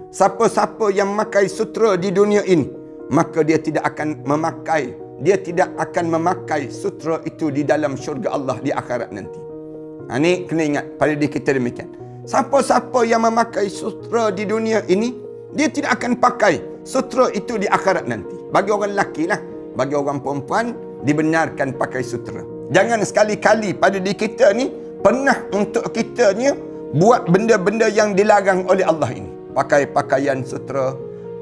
Siapa-siapa yang memakai sutera di dunia ini, maka dia tidak akan memakai sutera itu di dalam syurga Allah di akhirat nanti. Ini kena ingat pada diri kita demikian. Siapa-siapa yang memakai sutera di dunia ini, dia tidak akan pakai sutera itu di akhirat nanti. Bagi orang lelaki lah. Bagi orang perempuan, dibenarkan pakai sutera. Jangan sekali-kali pada diri kita ni, pernah untuk kita ni buat benda-benda yang dilarang oleh Allah ini. Pakai pakaian sutera,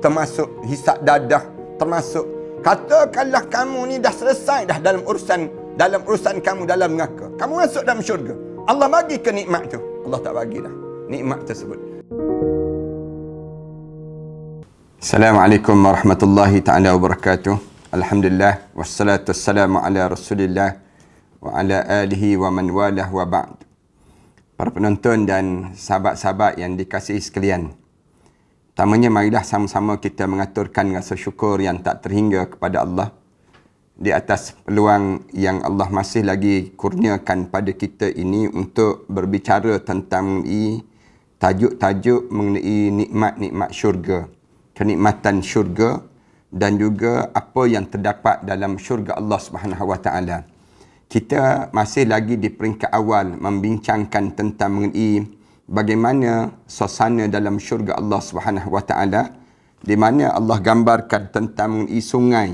termasuk hisap dadah, termasuk katakanlah kamu ni dah selesai dah dalam urusan kamu dalam neraka. Kamu masuk dalam syurga. Allah bagi ke nikmat tu? Allah tak bagi dah nikmat tersebut. Assalamualaikum warahmatullahi taala wabarakatuh. Alhamdulillah wassalatu wassalamu ala Rasulillah wa ala alihi wa man walah wa ba'd. Para penonton dan sahabat-sahabat yang dikasihi sekalian, pertamanya marilah sama-sama kita mengaturkan rasa syukur yang tak terhingga kepada Allah di atas peluang yang Allah masih lagi kurniakan pada kita ini untuk berbicara tentang tajuk-tajuk mengenai nikmat-nikmat syurga, kenikmatan syurga dan juga apa yang terdapat dalam syurga Allah Subhanahu Wa Taala. Kita masih lagi di peringkat awal membincangkan tentang mengenai bagaimana suasana dalam syurga Allah Subhanahu Wa Taala, di mana Allah gambarkan tentang mengenai sungai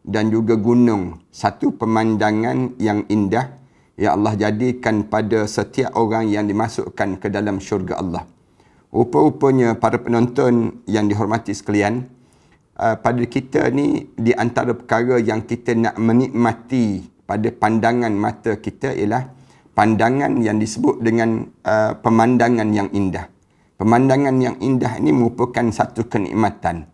dan juga gunung, satu pemandangan yang indah yang Allah jadikan pada setiap orang yang dimasukkan ke dalam syurga Allah. Rupa-rupanya para penonton yang dihormati sekalian, pada kita ni di antara perkara yang kita nak menikmati pada pandangan mata kita ialah pandangan yang disebut dengan pemandangan yang indah. Pemandangan yang indah ini merupakan satu kenikmatan.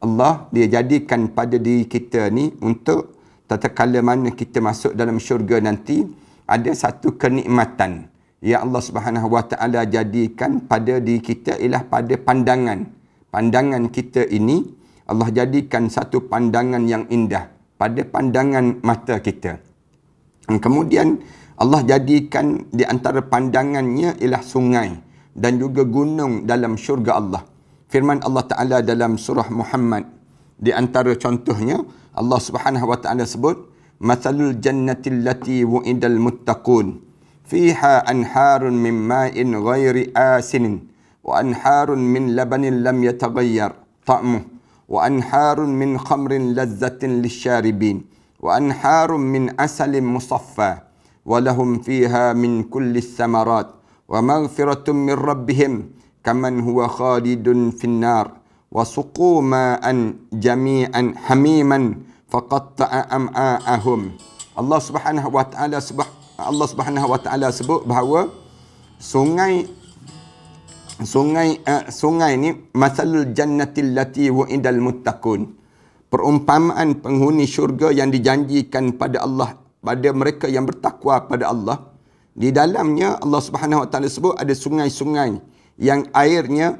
Allah dia jadikan pada diri kita ni untuk tatkala mana kita masuk dalam syurga nanti, ada satu kenikmatan yang Allah Subhanahu Wa Taala jadikan pada diri kita ialah pada pandangan. Pandangan kita ini Allah jadikan satu pandangan yang indah pada pandangan mata kita. Kemudian Allah jadikan di antara pandangannya ialah sungai dan juga gunung dalam syurga Allah. Firman Allah Ta'ala dalam surah Muhammad, di antara contohnya Allah Subhanahu Wa Ta'ala sebut, "Mathalul jannati allati wu'idal muttaqun fiha anharun min ma'in ghairi asinin wa anharun min labanin lam yataghayyar ta'muh wa anharun min khamrin lazzatin lisyaribin wa anharun min asalin musaffa wa lahum fiha min kulli thamarat wa maghfiratun min rabbihim kaman huwa khalidun finnar wa suqu ma'an jami'an hamiman faqatta'a am'a'ahum." Allah Subhanahu Wa Taala sebut bahawa sungai ni masalul jannatil lati wa'idal muttaqun, perumpamaan penghuni syurga yang dijanjikan pada Allah, pada mereka yang bertakwa pada Allah. Di dalamnya Allah Subhanahu Wa Taala sebut ada sungai-sungai yang airnya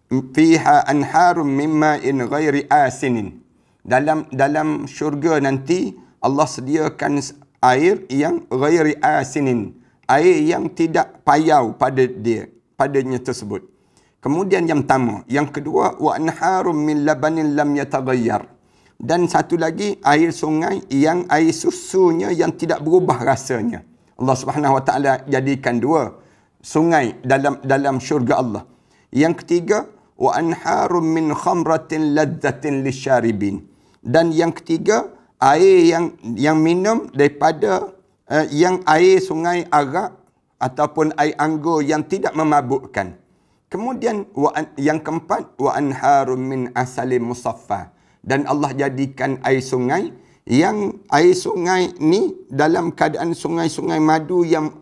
fiha anharun mimma'in ghairi asinin. Dalam syurga nanti Allah sediakan air yang ghairi asinin, air yang tidak payau padanya tersebut. Kemudian yang pertama, yang kedua, wa anharun min labanin lam yataghayyar, dan satu lagi air sungai yang air susunya yang tidak berubah rasanya. Allah Subhanahu Wa Taala jadikan dua sungai dalam syurga Allah. Yang ketiga, wa anharun min khamratin ladzatin lisyaribin, dan yang ketiga air yang minum daripada yang air sungai arak ataupun air anggur yang tidak memabukkan. Kemudian yang keempat, wa anharun min asalin musaffa, dan Allah jadikan air sungai ni dalam keadaan sungai-sungai madu yang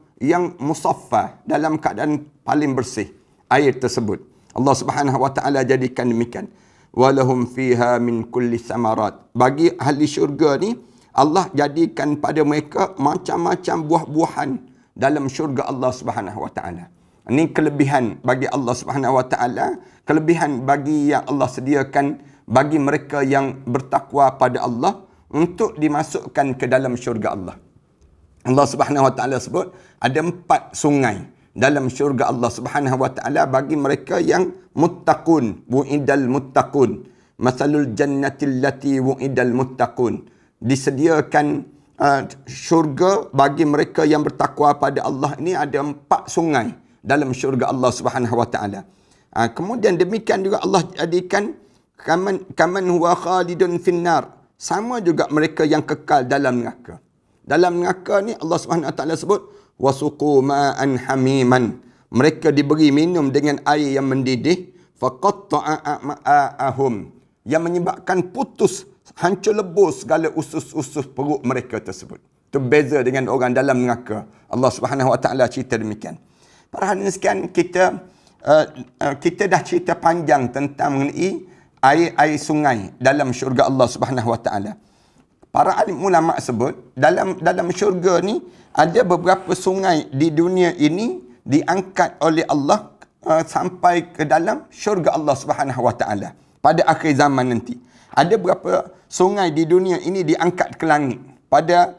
musaffa, dalam keadaan paling bersih air tersebut. Allah Subhanahu Wa Taala jadikan demikian. Walahum fiha min kulli samarat. Bagi ahli syurga ni, Allah jadikan pada mereka macam-macam buah-buahan dalam syurga Allah Subhanahu Wa Taala. Ini kelebihan bagi Allah Subhanahu Wa Taala, kelebihan bagi yang Allah sediakan bagi mereka yang bertakwa pada Allah untuk dimasukkan ke dalam syurga Allah. Allah Subhanahu Wa Taala sebut ada 4 sungai dalam syurga Allah Subhanahu wa taala bagi mereka yang muttaqun, wu'idal muttaqun. Masalul jannatil lati wu'idal muttaqun. Disediakan syurga bagi mereka yang bertakwa pada Allah. Ini ada 4 sungai dalam syurga Allah Subhanahu wa taala. Kemudian demikian juga Allah jadikan kaman huwa khalidun finnar. Sama juga mereka yang kekal dalam neraka. Dalam neraka ni Allah Subhanahu wa taala sebut wasuqu ma'an hamiman. Mereka diberi minum dengan air yang mendidih, faqatta'a a'ma'ahum, yang menyebabkan putus, hancur lebur segala usus-usus perut mereka tersebut. Itu beza dengan orang dalam neraka. Allah Subhanahu wa taala cerita demikian. Para hadirin sekalian, kita dah cerita panjang tentang mengenai air-air sungai dalam syurga Allah Subhanahu wa taala. Para alim ulama sebut dalam syurga ni ada beberapa sungai di dunia ini diangkat oleh Allah sampai ke dalam syurga Allah Subhanahu wa taala pada akhir zaman nanti. Ada beberapa sungai di dunia ini diangkat ke langit pada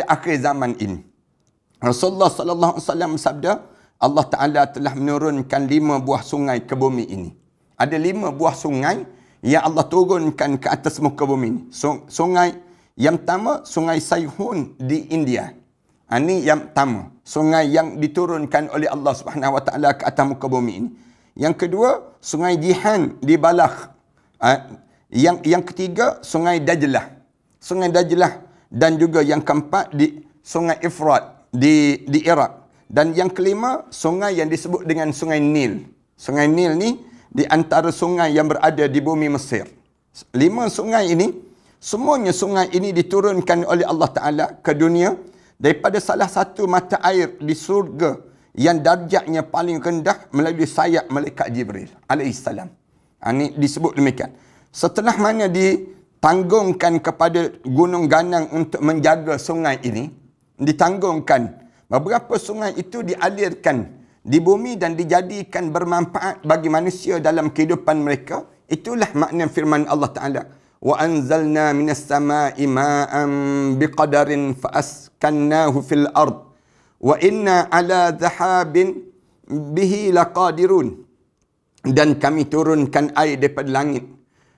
akhir zaman ini. Rasulullah sallallahu alaihi wasallam bersabda, Allah Taala telah menurunkan 5 buah sungai ke bumi ini. Ada 5 buah sungai yang Allah turunkan ke atas muka bumi ini. Sungai yang pertama, Sungai Saihun di India. Ini yang pertama, sungai yang diturunkan oleh Allah Subhanahu wa taala ke atas muka bumi ini. Yang kedua, Sungai Jihan di Balakh. Yang ketiga, Sungai Dajlah. Sungai Dajlah, dan juga yang keempat di Sungai Efrat di Iraq. Dan yang kelima, sungai yang disebut dengan Sungai Nil. Sungai Nil ni di antara sungai yang berada di bumi Mesir. 5 sungai ini, semuanya sungai ini diturunkan oleh Allah Ta'ala ke dunia daripada salah satu mata air di surga yang darjatnya paling rendah melalui sayap malaikat Jibril alaihissalam. Ini disebut demikian. Setelah mana ditanggungkan kepada gunung ganang untuk menjaga sungai ini, ditanggungkan, beberapa sungai itu dialirkan di bumi dan dijadikan bermanfaat bagi manusia dalam kehidupan mereka. Itulah makna firman Allah Ta'ala. وَأَنْزَلْنَا مِنَ السَّمَاءِ مَاءً بِقَدَرٍ فَأَسْكَنَّاهُ فِي الْأَرْضِ وَإِنَّا عَلَى ذَهَابٍ بِهِ لَقَادِرُونَ. Dan kami turunkan air daripada langit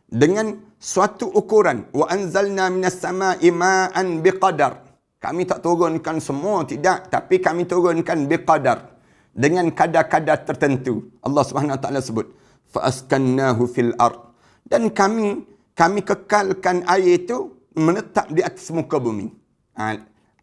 dengan suatu ukuran. وَأَنْزَلْنَا مِنَ السَّمَاءِ مَاءً بِقَدَرٍ. Kami tak turunkan semua, tidak. Tapi kami turunkan biqadar, dengan kadar-kadar tertentu. Allah Subhanahu wa taala sebut فَأَسْكَنَّاهُ فِي الْأَرْضِ. Dan kami kekalkan air itu menetap di atas muka bumi.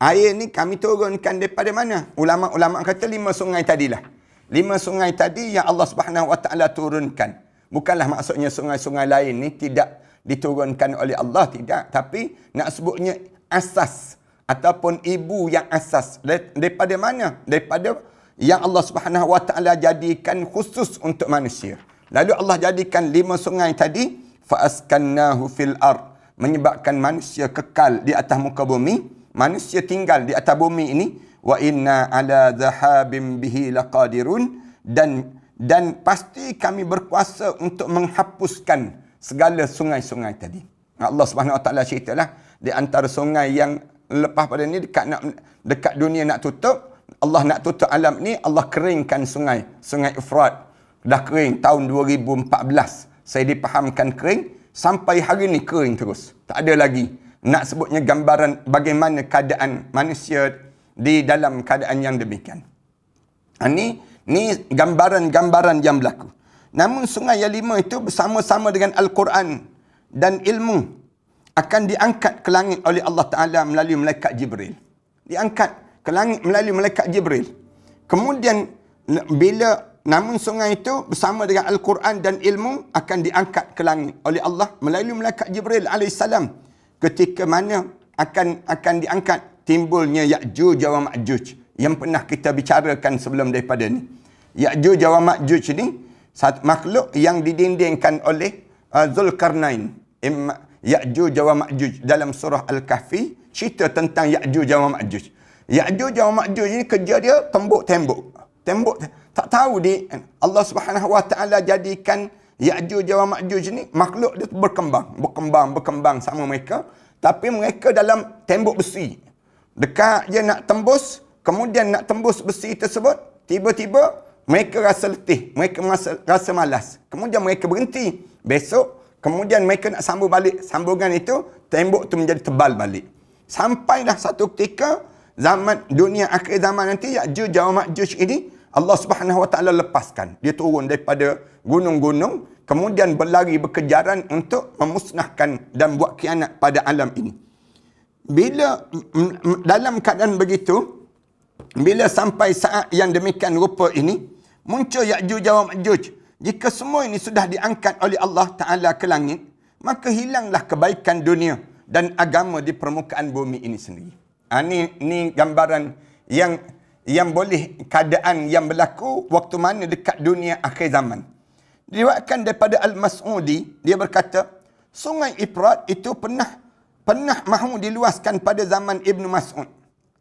Air ni kami turunkan daripada mana? Ulama-ulama kata 5 sungai tadilah. 5 sungai tadi yang Allah Subhanahu wa taala turunkan. Bukanlah maksudnya sungai-sungai lain ni tidak diturunkan oleh Allah, tidak. Tapi nak sebutnya asas ataupun ibu yang asas. Daripada mana? Daripada yang Allah Subhanahu wa taala jadikan khusus untuk manusia. Lalu Allah jadikan 5 sungai tadi, fa'askannahu fil ard, menyebabkan manusia kekal di atas muka bumi, manusia tinggal di atas bumi ini. Wa inna ala dhahabim bihi laqadirun, dan pasti kami berkuasa untuk menghapuskan segala sungai-sungai tadi. Allah Subhanahu wa taala ceritalah di antara sungai yang lepas pada ni dekat dunia nak tutup, Allah nak tutup alam ni, Allah keringkan sungai Efrat. Dah kering tahun 2014. Saya dipahamkan kering, sampai hari ni kering terus. Tak ada lagi. Nak sebutnya gambaran bagaimana keadaan manusia di dalam keadaan yang demikian. Ini gambaran-gambaran yang berlaku. Namun sungai yang 5 itu bersama-sama dengan Al-Quran dan ilmu akan diangkat ke langit oleh Allah Ta'ala melalui malaikat Jibril. Diangkat ke langit melalui malaikat Jibril. Kemudian namun sungai itu bersama dengan Al-Quran dan ilmu akan diangkat ke langit oleh Allah melalui malaikat Jibril alaihissalam. Ketika mana akan diangkat, timbulnya Ya'juj wa Ma'juj yang pernah kita bicarakan sebelum daripada ni. Ya'juj wa Ma'juj ni satu makhluk yang didindingkan oleh Zulkarnain. Ya'juj wa Ma'juj dalam surah Al-Kahfi cerita tentang Ya'juj wa Ma'juj. Ya'juj wa Ma'juj ni kerja dia tembok. Tak tahu Allah Subhanahu wa taala jadikan Ya'juj wa Ma'juj ni makhluk dia berkembang sama mereka, tapi mereka dalam tembok besi. Dekat je nak tembus, kemudian nak tembus besi tersebut, tiba-tiba mereka rasa letih, mereka rasa malas. Kemudian mereka berhenti. Besok, kemudian mereka nak sambung balik. Sambungan itu, tembok tu menjadi tebal balik. Sampailah satu ketika, zaman dunia akhir zaman nanti, Ya'juj wa Ma'juj ini, Allah Subhanahu Wa Taala lepaskan. Dia turun daripada gunung-gunung, kemudian berlari berkejaran untuk memusnahkan dan buat khianat pada alam ini. Bila dalam keadaan begitu, bila sampai saat yang demikian rupa ini, muncul Ya'juj wa Ma'juj. Jika semua ini sudah diangkat oleh Allah Ta'ala ke langit, maka hilanglah kebaikan dunia dan agama di permukaan bumi ini sendiri. Ini gambaran yang boleh keadaan yang berlaku waktu mana dekat dunia akhir zaman. Diriwayatkan daripada Al-Mas'udi, dia berkata, Sungai Ifrat itu pernah mahu diluaskan pada zaman Ibn Mas'ud.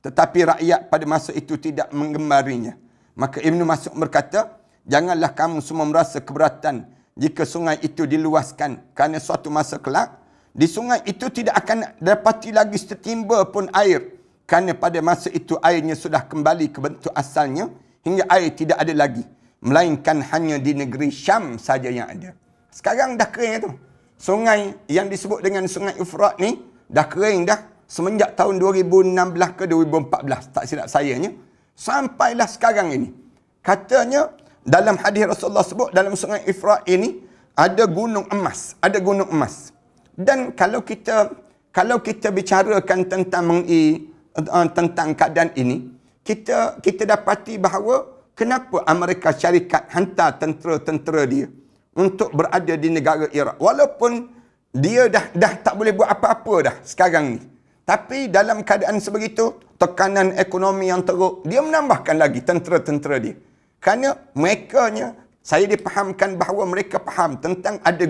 Tetapi rakyat pada masa itu tidak menggembarinya. Maka Ibn Mas'ud berkata, janganlah kamu semua merasa keberatan jika sungai itu diluaskan. Kerana suatu masa kelak, di sungai itu tidak akan dapati lagi setimba pun air. Kerana pada masa itu airnya sudah kembali ke bentuk asalnya, hingga air tidak ada lagi. Melainkan hanya di negeri Syam saja yang ada. Sekarang dah kering tu. Sungai yang disebut dengan Sungai Ifrat ni, dah kering dah. Semenjak tahun 2016 ke 2014, tak silap sayanya. Sampailah sekarang ini. Katanya, dalam hadis Rasulullah sebut, dalam Sungai Ifrat ini, ada gunung emas. Ada gunung emas. Dan kalau kita bicarakan tentang keadaan ini, kita dapati bahawa kenapa Amerika Syarikat hantar tentera-tentera dia untuk berada di negara Iraq. Walaupun dia dah tak boleh buat apa-apa dah sekarang ni. Tapi dalam keadaan sebegitu, tekanan ekonomi yang teruk, dia menambahkan lagi tentera-tentera dia. Kerana saya dipahamkan bahawa mereka faham tentang ada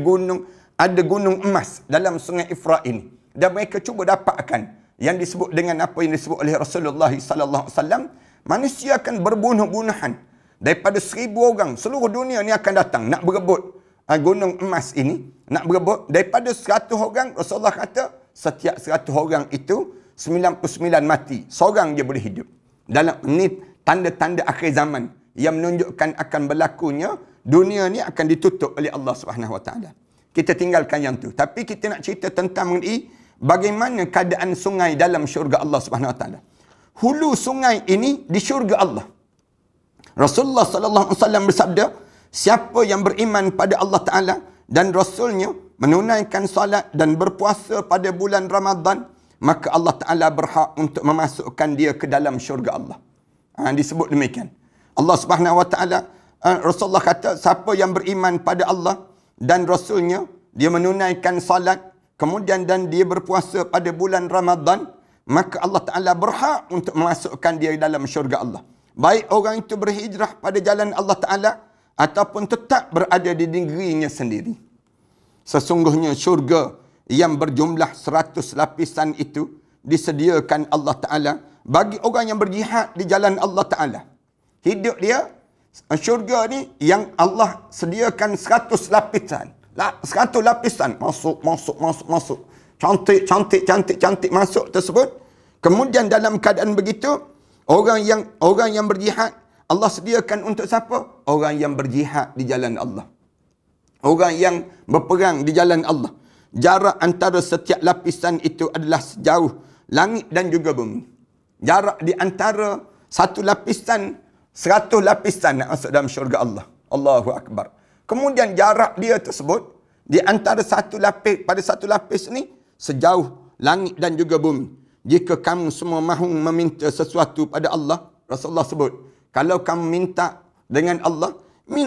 gunung emas dalam Sungai Ifrat ini. Dan mereka cuba dapatkan yang disebut dengan apa yang disebut oleh Rasulullah sallallahu alaihi wasallam, manusia akan berbunuh-bunuhan daripada 1000 orang seluruh dunia ni akan datang nak berebut gunung emas ini, nak berebut daripada 100 orang. Rasulullah kata setiap 100 orang itu 99 mati, seorang dia boleh hidup. Dalam ini tanda-tanda akhir zaman yang menunjukkan akan berlakunya dunia ni akan ditutup oleh Allah Subhanahu Wa Taala. Kita tinggalkan yang tu, tapi kita nak cerita tentang mengenai bagaimana keadaan sungai dalam syurga Allah Subhanahu Wa Taala. Hulu sungai ini di syurga Allah. Rasulullah sallallahu alaihi wasallam bersabda, siapa yang beriman pada Allah Taala dan Rasulnya, menunaikan salat dan berpuasa pada bulan Ramadan, maka Allah Taala berhak untuk memasukkan dia ke dalam syurga Allah. Disebut demikian. Allah Subhanahu Wa Taala, Rasulullah kata, siapa yang beriman pada Allah dan Rasulnya, dia menunaikan salat, kemudian dan dia berpuasa pada bulan Ramadan, maka Allah Ta'ala berhak untuk memasukkan dia dalam syurga Allah. Baik orang itu berhijrah pada jalan Allah Ta'ala, ataupun tetap berada di negerinya sendiri. Sesungguhnya syurga yang berjumlah 100 lapisan itu disediakan Allah Ta'ala bagi orang yang berjihad di jalan Allah Ta'ala. Hidup dia, syurga ni yang Allah sediakan 100 lapisan. 100 lapisan. Masuk. Cantik masuk tersebut. Kemudian dalam keadaan begitu, orang yang berjihad, Allah sediakan untuk siapa? Orang yang berjihad di jalan Allah. Orang yang berperang di jalan Allah. Jarak antara setiap lapisan itu adalah sejauh langit dan juga bumi. Jarak di antara satu lapisan, 100 lapisan nak masuk dalam syurga Allah. Allahu Akbar. Kemudian jarak dia tersebut di antara satu lapis pada satu lapis ni sejauh langit dan juga bumi. Jika kamu semua mahu meminta sesuatu pada Allah, Rasulullah sebut, kalau kamu minta dengan Allah,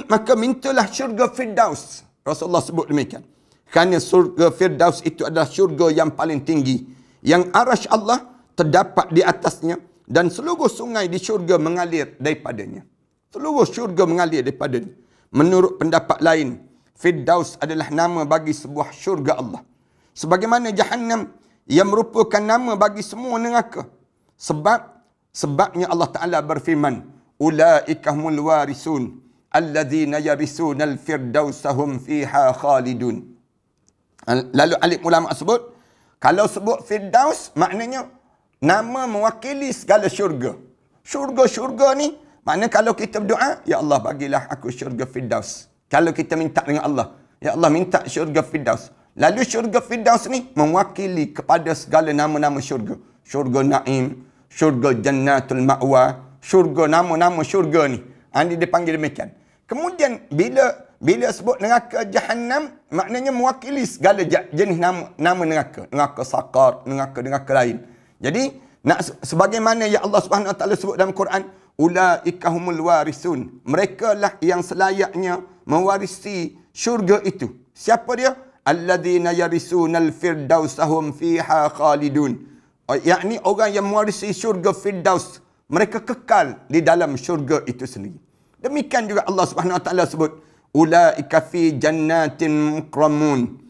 maka mintalah syurga Firdaus. Rasulullah sebut demikian. Kerana syurga Firdaus itu adalah syurga yang paling tinggi, yang arasy Allah terdapat di atasnya, dan seluruh sungai di syurga mengalir daripadanya. Seluruh syurga mengalir daripadanya. Menurut pendapat lain, Firdaus adalah nama bagi sebuah syurga Allah. Sebagaimana Jahannam yang merupakan nama bagi semua neraka. Sebabnya Allah Ta'ala berfirman, Ulaika humul warisun, alladzina yarisunal firdausahum fiha khalidun. Lalu alim ulama sebut, kalau sebut Firdaus, maknanya nama mewakili segala syurga. Syurga-syurga ni Maknanya kalau kita berdoa, ya Allah bagilah aku syurga Firdaus. Kalau kita minta dengan Allah, ya Allah minta syurga Firdaus. Lalu syurga Firdaus ni mewakili kepada segala nama-nama syurga. Syurga Naim, syurga Jannatul Ma'wa, syurga, nama-nama syurga ni. Ini dipanggil demikian. Kemudian bila sebut neraka Jahannam, maknanya mewakili segala jenis nama neraka. Neraka Saqar, neraka lain. Jadi, sebagaimana ya Allah Subhanahu Wa Taala sebut dalam Quran, ulaika humul warisun. Mereka lah yang selayaknya mewarisi syurga itu. Siapa dia? Alladzina yarisunal firdausahum fiha khalidun. Yakni orang yang mewarisi syurga Firdaus, mereka kekal di dalam syurga itu sendiri. Demikian juga Allah Subhanahu Wa Taala sebut, ulaika fi jannatin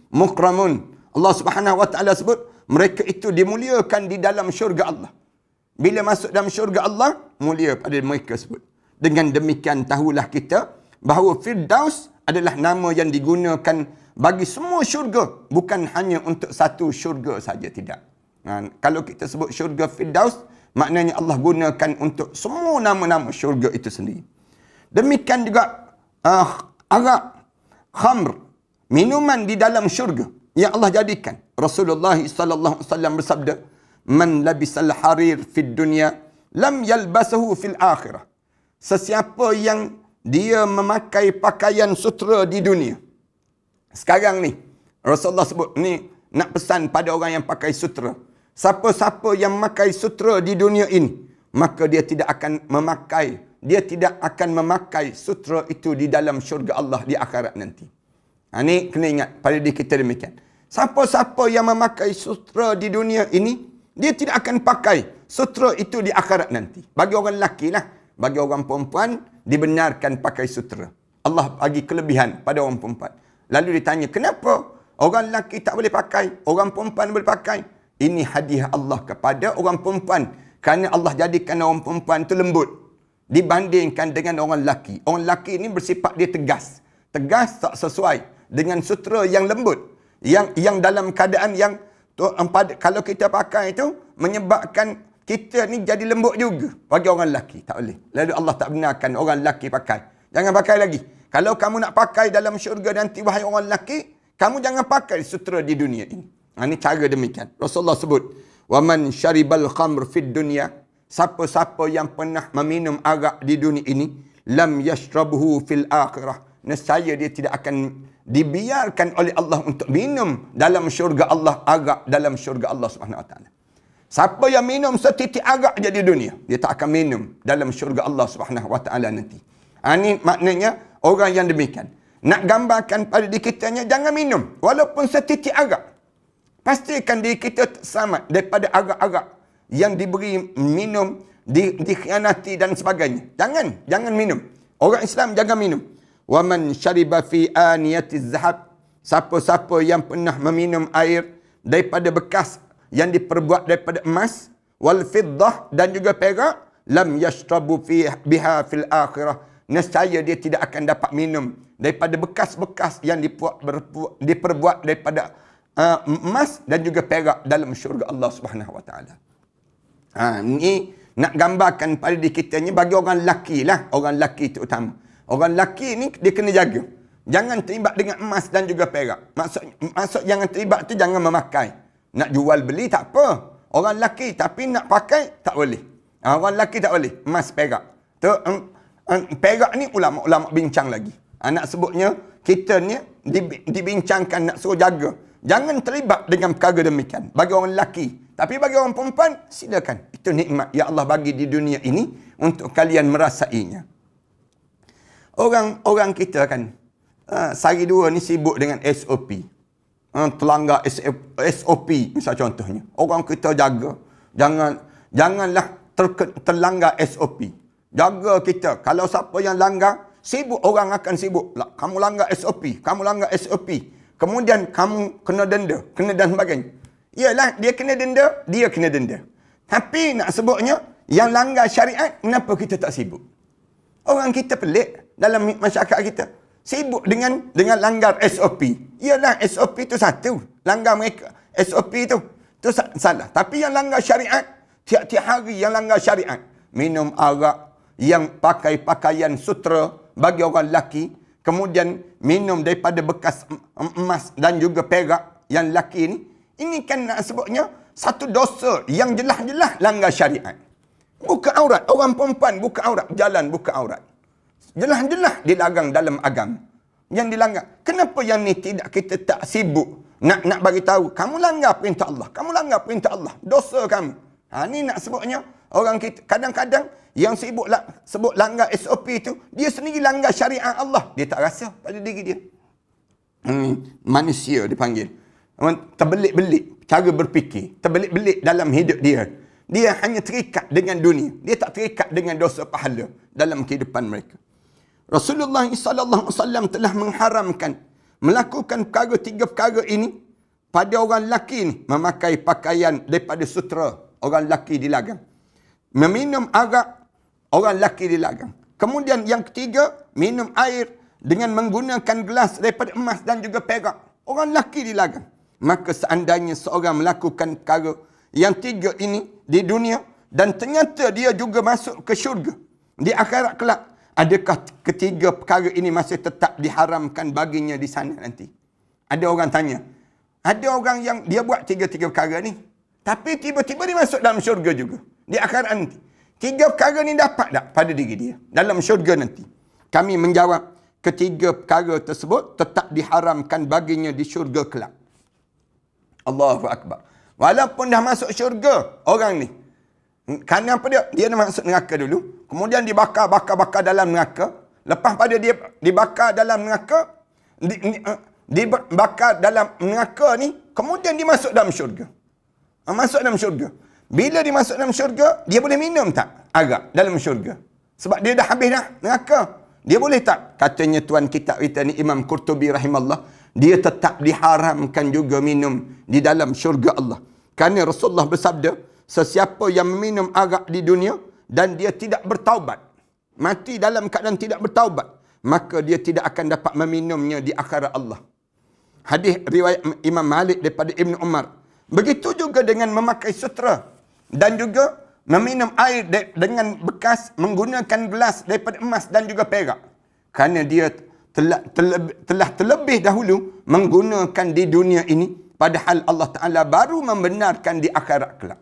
mukramun. Allah Subhanahu Wa Taala sebut, mereka itu dimuliakan di dalam syurga Allah. Bila masuk dalam syurga Allah, mulia pada mereka sebut. Dengan demikian tahulah kita bahawa Firdaus adalah nama yang digunakan bagi semua syurga, bukan hanya untuk satu syurga saja, tidak. Kalau kita sebut syurga Firdaus, maknanya Allah gunakan untuk semua nama-nama syurga itu sendiri. Demikian juga arak, khamr, minuman di dalam syurga yang Allah jadikan. Rasulullah sallallahu alaihi wasallam bersabda, "Man labisal harir fid dunya, lam yalbasahu fil akhirah." Sesiapa yang dia memakai pakaian sutera di dunia. Sekarang ni Rasulullah sebut ni nak pesan pada orang yang pakai sutera. Siapa-siapa yang memakai sutera di dunia ini, maka dia tidak akan memakai sutera itu di dalam syurga Allah di akhirat nanti. Ini kena ingat pada diri kita demikian. Siapa-siapa yang memakai sutera di dunia ini, dia tidak akan pakai sutera itu di akhirat nanti. Bagi orang lelaki lah. Bagi orang perempuan, dibenarkan pakai sutera. Allah bagi kelebihan pada orang perempuan. Lalu ditanya, kenapa orang lelaki tak boleh pakai, orang perempuan boleh pakai? Ini hadiah Allah kepada orang perempuan. Kerana Allah jadikan orang perempuan itu lembut dibandingkan dengan orang lelaki. Orang lelaki ini bersifat dia tegas. Tegas tak sesuai dengan sutera yang lembut. Yang dalam keadaan yang kalau kita pakai itu menyebabkan kita ni jadi lembut juga bagi orang lelaki. Tak boleh. Lalu Allah tak benarkan orang lelaki pakai. Jangan pakai lagi. Kalau kamu nak pakai dalam syurga nanti, wahai orang lelaki, kamu jangan pakai sutera di dunia ini. Ini cara demikian. Rasulullah sebut, "Waman syaribal khamr fid dunya." Siapa-siapa yang pernah meminum arak di dunia ini, lam yashrabuhu fil akhirah. Nescaya dia tidak akan dibiarkan oleh Allah untuk minum dalam syurga Allah, arak dalam syurga Allah Subhanahu Wa Taala. Siapa yang minum setitik arak je di dunia, dia tak akan minum dalam syurga Allah Subhanahu Wa Taala nanti. Ini maknanya orang yang demikian. Nak gambarkan pada diri kitanya, jangan minum walaupun setitik arak. Pastikan diri kita selamat daripada arak-arak yang diberi minum, dikhianati dan sebagainya. Jangan minum. Orang Islam jangan minum. Waman syariba fi aniyatiz zahab. Siapa-siapa yang pernah meminum air daripada bekas yang diperbuat daripada emas, wal fiddah, dan juga perak, lam yashrabu biha fil akhirah. Nescaya dia tidak akan dapat minum daripada bekas-bekas yang diperbuat daripada emas dan juga perak dalam syurga Allah Subhanahu Wa Taala. Ini nak gambarkan pada diri kita ni bagi orang lelaki lah. Orang lelaki itu utama. Orang lelaki ni dia kena jaga. Jangan terlibat dengan emas dan juga perak. Maksud jangan terlibat tu jangan memakai. Nak jual beli tak apa. Orang lelaki tapi nak pakai tak boleh. Orang lelaki tak boleh. Emas perak. Tu perak ni ulama-ulama bincang lagi. Nak sebutnya kita ni dibincangkan nak suruh jaga. Jangan terlibat dengan perkara demikian. Bagi orang lelaki. Tapi bagi orang perempuan, silakan. Itu nikmat yang Allah bagi di dunia ini untuk kalian merasainya. Orang kita kan, sehari dua ni sibuk dengan SOP. Terlanggar SOP, misal contohnya. Orang kita jaga. Janganlah terlanggar SOP. Jaga kita. Kalau siapa yang langgar, sibuk orang akan sibuk. Kamu langgar SOP. Kamu langgar SOP. Kemudian kamu kena denda, kena dan sebagainya. Yalah, dia kena denda, dia kena denda. Tapi nak sebutnya, yang langgar syariat, kenapa kita tak sibuk? Orang kita pelik dalam masyarakat kita. Sibuk dengan langgar SOP. Yalah, SOP itu satu. Langgar mereka, SOP itu salah. Tapi yang langgar syariat, tiap-tiap hari yang langgar syariat. Minum arak, yang pakai pakaian sutera bagi orang lelaki, kemudian minum daripada bekas emas dan juga perak yang lelaki ini kan nak sebutnya satu dosa yang jelas-jelas langgar syariat. Buka aurat, orang perempuan buka aurat, jalan buka aurat. Jelas-jelas dilarang dalam agama. Yang dilanggar. Kenapa yang ni tidak kita tak sibuk nak bagi tahu kamu langgar perintah Allah, kamu langgar perintah Allah, dosa kamu. Ni nak sebutnya orang kita kadang-kadang yang sebut langgar SOP itu, dia sendiri langgar syariat Allah. Dia tak rasa pada diri dia. Manusia dipanggil. Terbelit-belit cara berfikir, terbelit-belit dalam hidup dia. Dia hanya terikat dengan dunia. Dia tak terikat dengan dosa pahala dalam kehidupan mereka. Rasulullah SAW telah mengharamkan melakukan tiga perkara ini pada orang lelaki ni. Memakai pakaian daripada sutera, orang lelaki dilarang. Meminum arak, orang lelaki dilarang. Kemudian yang ketiga, minum air dengan menggunakan gelas daripada emas dan juga perak, orang lelaki dilarang. Maka seandainya seorang melakukan perkara yang tiga ini di dunia dan ternyata dia juga masuk ke syurga di akhirat kelak, adakah ketiga perkara ini masih tetap diharamkan baginya di sana nanti? Ada orang tanya. Ada orang yang dia buat tiga-tiga perkara ni, tapi tiba-tiba dia masuk dalam syurga juga di akhirat nanti. Tiga perkara ni dapat tak pada diri dia dalam syurga nanti? Kami menjawab, ketiga perkara tersebut tetap diharamkan baginya di syurga kelak. Allahu Akbar. Walaupun dah masuk syurga orang ni, kerana apa dia? Dia nak masuk neraka dulu. Kemudian dibakar dalam neraka. Lepas pada dia dibakar dalam neraka, dibakar dalam neraka ni, kemudian dia masuk dalam syurga. Masuk dalam syurga. Bila dia masuk dalam syurga, dia boleh minum tak arak dalam syurga? Sebab dia dah habis dah neraka. Dia boleh tak? Katanya tuan kitab kita ni, Imam Qurtubi rahimahullah, dia tetap diharamkan juga minum di dalam syurga Allah. Kerana Rasulullah bersabda, sesiapa yang meminum arak di dunia dan dia tidak bertaubat, mati dalam keadaan tidak bertaubat, maka dia tidak akan dapat meminumnya di akhirat Allah. Hadis riwayat Imam Malik daripada Ibn Umar. Begitu juga dengan memakai sutera dan juga meminum air dengan bekas menggunakan gelas daripada emas dan juga perak. Kerana dia telah terlebih dahulu menggunakan di dunia ini, padahal Allah Ta'ala baru membenarkan di akhirat kelak.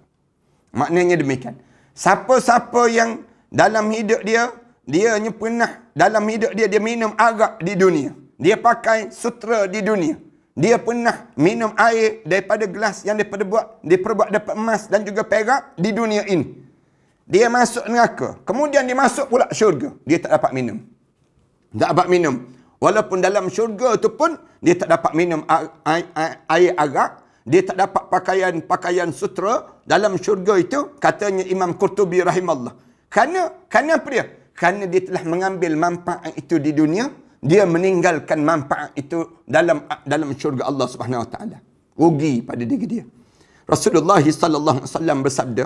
Maknanya demikian. Siapa-siapa yang dalam hidup dia hanya pernah dalam hidup dia minum arak di dunia, dia pakai sutera di dunia, dia pernah minum air daripada gelas yang diperbuat dapat emas dan juga perak di dunia ini, dia masuk neraka, kemudian dia masuk pula syurga, dia tak dapat minum. Tak dapat minum. Walaupun dalam syurga itu pun dia tak dapat minum air arak, dia tak dapat pakaian sutera dalam syurga itu, katanya Imam Qurtubi rahimahullah. Kerana apa dia? Kerana dia telah mengambil manfaat itu di dunia, dia meninggalkan manfaat itu dalam syurga Allah Subhanahu Wa Taala. Rugi pada diri dia. Rasulullah sallallahu alaihi wasallam bersabda,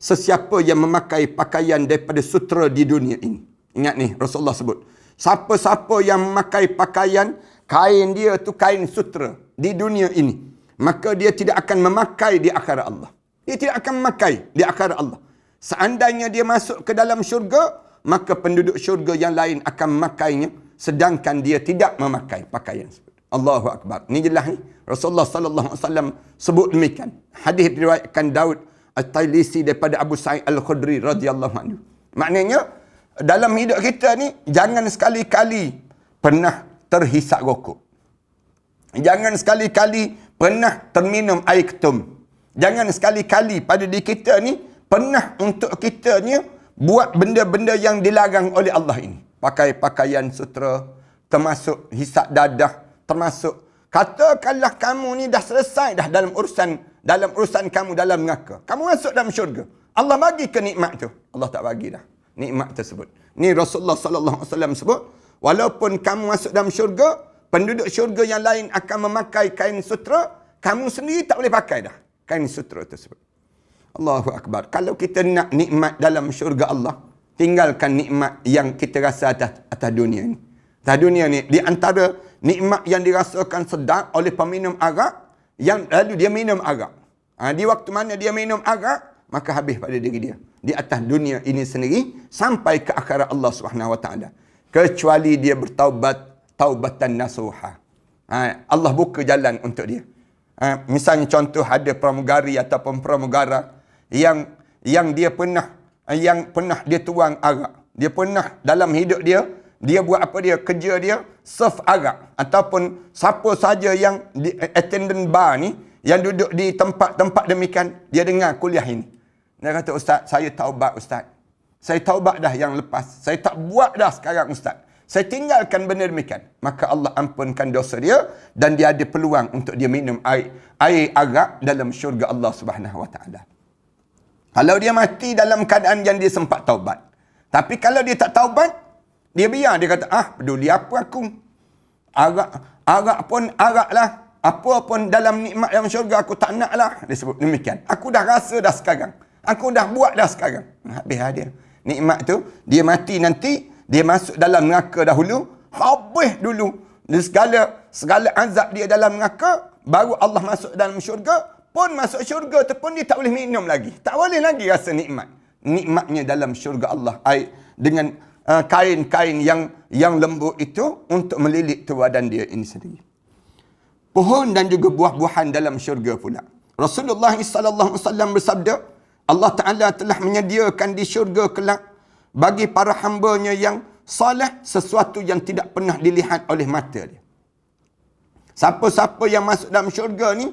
sesiapa yang memakai pakaian daripada sutera di dunia ini. Ingat ni, Rasulullah sebut, siapa-siapa yang memakai pakaian, kain dia tu kain sutera di dunia ini, maka dia tidak akan memakai di akhirat Allah. Dia tidak akan memakai di akhirat Allah. Seandainya dia masuk ke dalam syurga, maka penduduk syurga yang lain akan memakainya, sedangkan dia tidak memakai pakaian. Allahu Akbar. Ni jelas ni. Rasulullah sallallahu alaihi wasallam sebut demikian. Hadis diriwayatkan Daud At-Tailisi daripada Abu Sa'id Al-Khudri radhiyallahu anhu. Maknanya dalam hidup kita ni jangan sekali-kali pernah terhisap rokok. Jangan sekali-kali pernah terminum air ketum. Jangan sekali-kali pada diri kita ni pernah untuk kita ni buat benda-benda yang dilarang oleh Allah ini. Pakai pakaian sutera, termasuk hisap dadah, termasuk katakanlah kamu ni dah selesai dah dalam urusan kamu dalam neraka. Kamu masuk dalam syurga. Allah bagi ke nikmat tu? Allah tak bagi dah nikmat tersebut. Ni Rasulullah sallallahu alaihi wasallam sebut, walaupun kamu masuk dalam syurga, penduduk syurga yang lain akan memakai kain sutera, kamu sendiri tak boleh pakai dah kain sutera tersebut. Allahu Akbar. Kalau kita nak nikmat dalam syurga Allah, tinggalkan nikmat yang kita rasa atas dunia ni. Atas dunia ni, di antara nikmat yang dirasakan sedap oleh peminum arak, yang lalu dia minum arak. Di waktu mana dia minum arak, maka habis pada diri dia. di atas dunia ini sendiri sampai ke akhirat Allah Subhanahu Wa Taala. Kecuali dia bertaubat taubatan nasuha. Allah buka jalan untuk dia. Misalnya contoh ada pramugari ataupun pramugara yang dia pernah dia tuang arak. Dia pernah dalam hidup dia buat apa dia? Kerja dia serve arak. Ataupun siapa saja yang di attendant bar ni, yang duduk di tempat-tempat demikian, dia dengar kuliah ini. Dia kata, Ustaz, saya taubat Ustaz. Saya taubat dah yang lepas. Saya tak buat dah sekarang Ustaz. Saya tinggalkan benda demikian. Maka Allah ampunkan dosa dia dan dia ada peluang untuk dia minum air arak dalam syurga Allah Subhanahu Wa Taala. Kalau dia mati dalam keadaan yang dia sempat taubat. Tapi kalau dia tak taubat, dia biar. Dia kata, peduli apa aku? Arak pun arak lah. Apa pun dalam nikmat dalam syurga aku tak nak lah. Dia sebut demikian. Aku dah rasa dah sekarang. Aku dah buat dah sekarang. Habis dia. Nikmat tu, dia mati nanti, dia masuk dalam neraka dahulu, habis dulu. Segala azab dia dalam neraka, baru Allah masuk dalam syurga, pun masuk syurga tu pun dia tak boleh minum lagi. Tak boleh lagi rasa nikmat. Nikmatnya dalam syurga Allah. Dengan kain-kain yang lembut itu untuk melilit tu badan dia ini sendiri. Pohon dan juga buah-buahan dalam syurga pula. Rasulullah SAW bersabda, Allah Ta'ala telah menyediakan di syurga kelak bagi para hambanya yang soleh sesuatu yang tidak pernah dilihat oleh mata dia. Siapa-siapa yang masuk dalam syurga ni,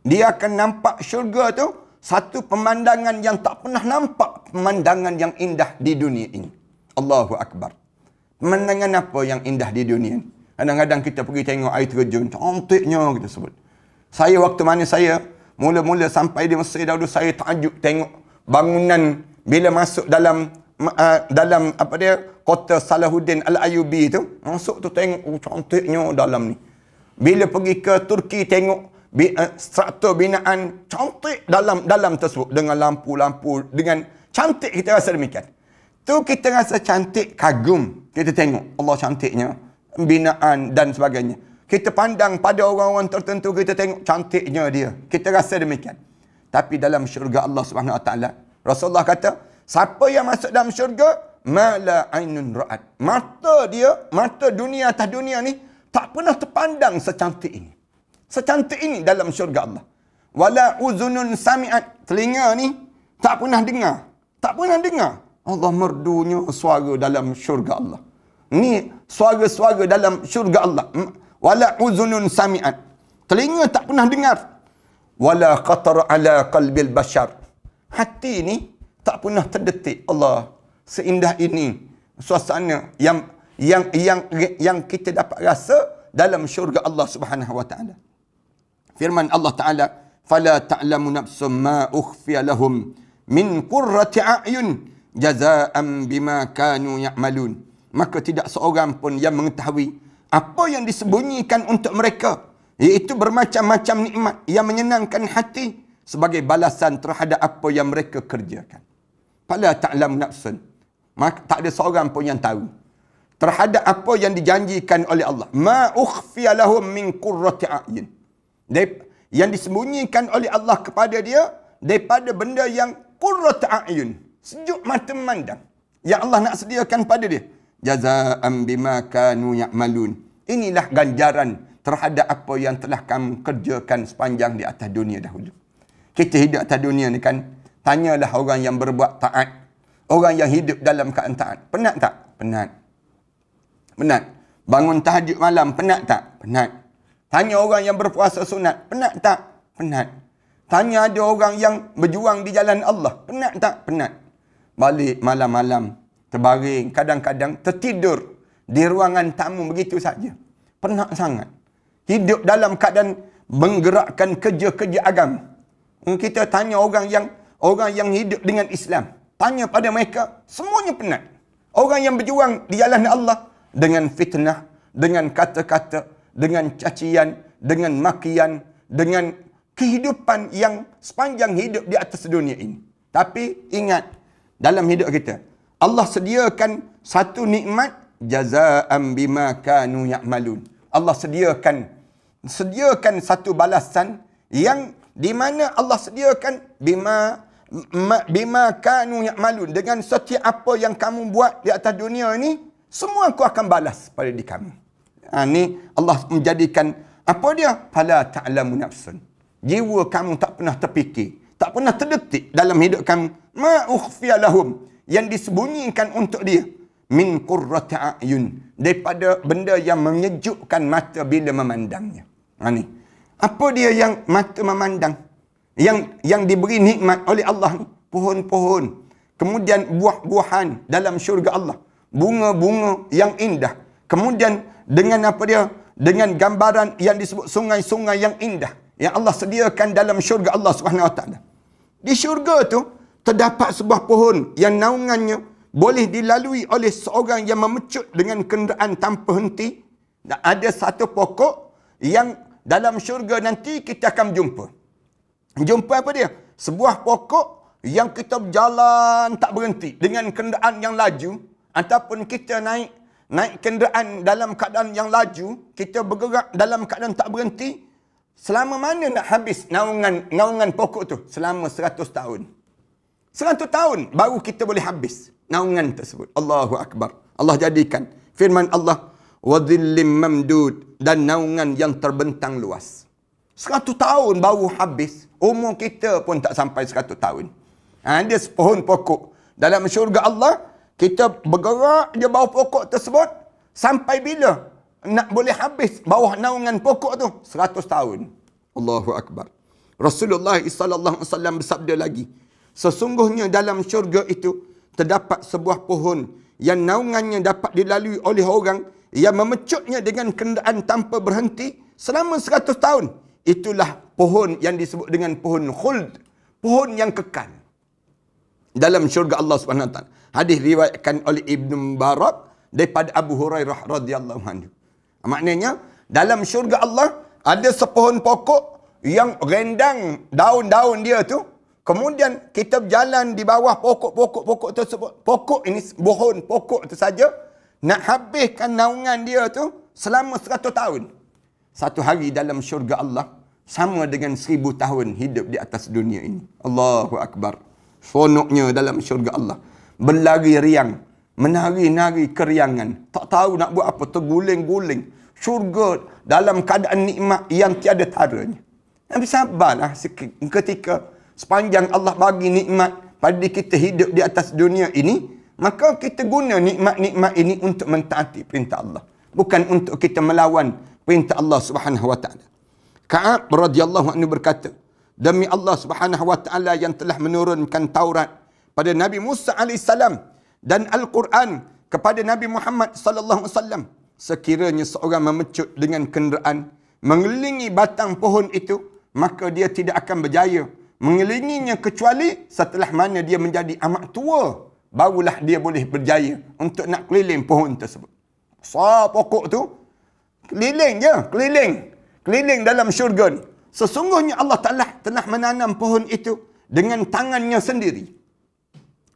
dia akan nampak syurga tu satu pemandangan yang tak pernah nampak pemandangan yang indah di dunia ini. Allahu Akbar. Pemandangan apa yang indah di dunia ini? Kadang-kadang kita pergi tengok air terjun, cantiknya kita sebut. Saya waktu mana saya mula-mula sampai di Mesir dahulu, saya takjub tengok bangunan bila masuk dalam apa dia, kota Salahuddin Al-Ayyubi tu. Masuk tu tengok, cantiknya dalam ni. Bila pergi ke Turki tengok struktur binaan cantik dalam tersebut dengan lampu-lampu, dengan cantik, kita rasa demikian. Tu kita rasa cantik, kagum. Kita tengok Allah cantiknya, binaan dan sebagainya. Kita pandang pada orang-orang tertentu, kita tengok cantiknya dia. Kita rasa demikian. Tapi dalam syurga Allah Subhanahu Wa Taala, Rasulullah kata, siapa yang masuk dalam syurga, mala ainun ra'at. Mata dunia atas dunia ni tak pernah terpandang secantik ini. Secantik ini dalam syurga Allah. Wala uzunun sami'at. Telinga ni tak pernah dengar. Tak pernah dengar. Allah merdunya suara dalam syurga Allah. Ni suara-suara dalam syurga Allah. Wala uzunun sami'at. Telinga tak pernah dengar. Wala khatar ala qalbil bashar. Hati ni tak pernah terdetik. Allah, seindah ini suasana yang kita dapat rasa dalam syurga Allah Subhanahu Wa Taala. Firman Allah Taala, "Fala ta'lamu nafsum ma ukhfiya lahum min qurrati a'yun jazaa'an bima kanu ya'malun." Maka tidak seorang pun yang mengetahui apa yang disembunyikan untuk mereka, iaitu bermacam-macam nikmat yang menyenangkan hati sebagai balasan terhadap apa yang mereka kerjakan. Fala ta'lamu nafsun. Maka tak ada seorang pun yang tahu terhadap apa yang dijanjikan oleh Allah. Ma ukhfiya lahum min qurrati a'yun. Yang disembunyikan oleh Allah kepada dia daripada benda yang qurratu a'yun, sejuk mata memandang, yang Allah nak sediakan pada dia. Jazaa'an bima kanu ya'malun. Inilah ganjaran terhadap apa yang telah kamu kerjakan sepanjang di atas dunia dahulu. Kita hidup atas dunia ni kan, tanyalah orang yang berbuat taat, orang yang hidup dalam keadaan taat. Penat tak? Penat. Penat. Bangun tahajud malam, penat tak? Penat. Tanya orang yang berpuasa sunat, penat tak? Penat. Tanya ada orang yang berjuang di jalan Allah, penat tak? Penat. Balik malam-malam, terbaring, kadang-kadang tertidur di ruangan tamu begitu saja. Penat sangat. Hidup dalam keadaan menggerakkan kerja-kerja agama. Kita tanya orang yang hidup dengan Islam, tanya pada mereka, semuanya penat. Orang yang berjuang di jalan Allah dengan fitnah, dengan kata-kata, dengan cacian, dengan makian, dengan kehidupan yang sepanjang hidup di atas dunia ini. Tapi ingat, dalam hidup kita, Allah sediakan satu nikmat, jazaa'an bima kanu ya'malun. Allah sediakan satu balasan yang di mana Allah sediakan bima bima kanu ya'malun, dengan setiap apa yang kamu buat di atas dunia ini, semua aku akan balas pada diri kamu. Ni Allah menjadikan apa dia? Fala ta'lamu nafsun. Jiwa kamu tak pernah terfikir, tak pernah terdetik dalam hidup kamu, ma ukhfiya lahum, yang disembunyikan untuk dia, min qurrati a'yun, daripada benda yang menyejukkan mata bila memandangnya. Ni apa dia yang mata memandang, yang diberi nikmat oleh Allah ni? Pohon-pohon, kemudian buah-buahan dalam syurga Allah, bunga-bunga yang indah, kemudian dengan apa dia, dengan gambaran yang disebut sungai-sungai yang indah yang Allah sediakan dalam syurga Allah Subhanahu Wa Taala. Di syurga tu terdapat sebuah pohon yang naungannya boleh dilalui oleh seorang yang memecut dengan kenderaan tanpa henti. Dan ada satu pokok yang dalam syurga nanti kita akan jumpa. Jumpa apa dia? Sebuah pokok yang kita berjalan tak berhenti dengan kenderaan yang laju, ataupun kita naik kenderaan dalam keadaan yang laju, kita bergerak dalam keadaan tak berhenti. Selama mana nak habis naungan pokok tu? Selama 100 tahun. 100 tahun baru kita boleh habis naungan tersebut. Allahu Akbar. Allah jadikan firman Allah, wa dhillim mamdud, dan naungan yang terbentang luas. 100 tahun baru habis. Umur kita pun tak sampai 100 tahun. Ada pohon pokok dalam syurga Allah, kita bergerak je bawah pokok tersebut, sampai bila nak boleh habis bawah naungan pokok tu? 100 tahun. Allahu Akbar. Rasulullah sallallahu alaihi wasallam bersabda lagi, sesungguhnya dalam syurga itu terdapat sebuah pohon yang naungannya dapat dilalui oleh orang yang memecutnya dengan kenderaan tanpa berhenti selama 100 tahun. Itulah pohon yang disebut dengan pohon khuld, pohon yang kekal dalam syurga Allah Subhanahu Wa Taala. Hadis riwayatkan oleh Ibnu Mubarak daripada Abu Hurairah radhiyallahu anhu. Maknanya dalam syurga Allah ada sepohon pokok yang rendang daun-daun dia tu. Kemudian kita berjalan di bawah pokok-pokok tersebut. Pokok ini, pohon pokok tu saja, nak habiskan naungan dia tu selama 100 tahun. Satu hari dalam syurga Allah sama dengan 1000 tahun hidup di atas dunia ini. Allahu Akbar. Sonoknya dalam syurga Allah. Berlari riang, menari-nari keriangan. Tak tahu nak buat apa, terguling-guling. Syurga dalam keadaan nikmat yang tiada taranya. Nabi sabarlah ketika sepanjang Allah bagi nikmat pada kita hidup di atas dunia ini, maka kita guna nikmat-nikmat ini untuk mentaati perintah Allah, bukan untuk kita melawan perintah Allah Subhanahu Wa Taala. Ka'ab radhiyallahu anhu berkata, demi Allah Subhanahu Wa Taala yang telah menurunkan Taurat pada Nabi Musa alaihissalam dan Al-Quran kepada Nabi Muhammad sallallahu alaihi wasallam, sekiranya seorang memecut dengan kenderaan mengelilingi batang pohon itu, maka dia tidak akan berjaya mengelilinginya kecuali setelah mana dia menjadi amat tua, barulah dia boleh berjaya untuk nak keliling pohon tersebut. Pokok tu keliling je, keliling dalam syurga ni. Sesungguhnya Allah Ta'ala telah menanam pohon itu dengan tangannya sendiri,